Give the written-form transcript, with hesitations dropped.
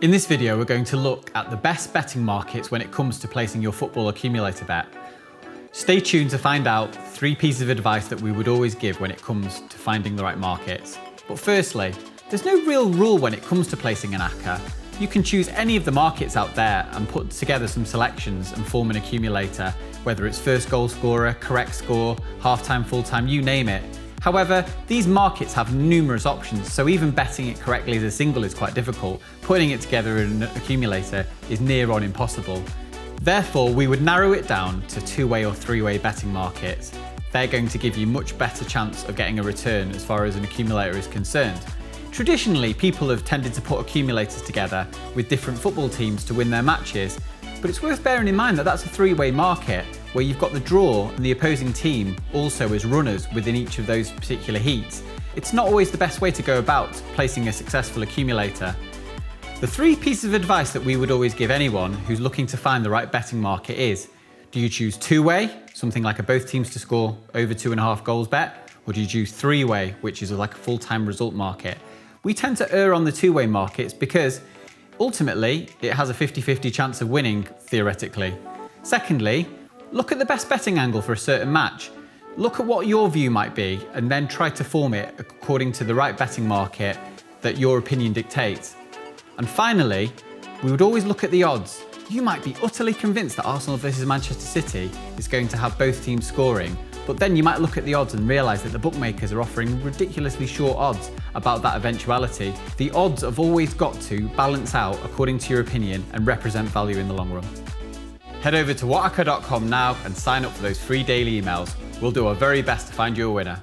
In this video, we're going to look at the best betting markets when it comes to placing your football accumulator bet. Stay tuned to find out 3 pieces of advice that we would always give when it comes to finding the right markets. But firstly, there's no real rule when it comes to placing an ACCA. You can choose any of the markets out there and put together some selections and form an accumulator, whether it's first goal scorer, correct score, half-time, full-time, you name it. However, these markets have numerous options, so even betting it correctly as a single is quite difficult. Putting it together in an accumulator is near on impossible. Therefore, we would narrow it down to 2-way or 3-way betting markets. They're going to give you much better chance of getting a return as far as an accumulator is concerned. Traditionally, people have tended to put accumulators together with different football teams to win their matches, but it's worth bearing in mind that that's a 3-way market where you've got the draw and the opposing team also as runners within each of those particular heats. It's not always the best way to go about placing a successful accumulator. The 3 pieces of advice that we would always give anyone who's looking to find the right betting market is: do you choose 2-way, something like a both teams to score over 2.5 goals bet, or do you choose 3-way, which is like a full-time result market? We tend to err on the 2-way markets because ultimately it has a 50-50 chance of winning, theoretically. Secondly, look at the best betting angle for a certain match. Look at what your view might be and then try to form it according to the right betting market that your opinion dictates. And finally, we would always look at the odds. You might be utterly convinced that Arsenal versus Manchester City is going to have both teams scoring, but then you might look at the odds and realise that the bookmakers are offering ridiculously short odds about that eventuality. The odds have always got to balance out according to your opinion and represent value in the long run. Head over to whatacca.com now and sign up for those free daily emails. We'll do our very best to find you a winner.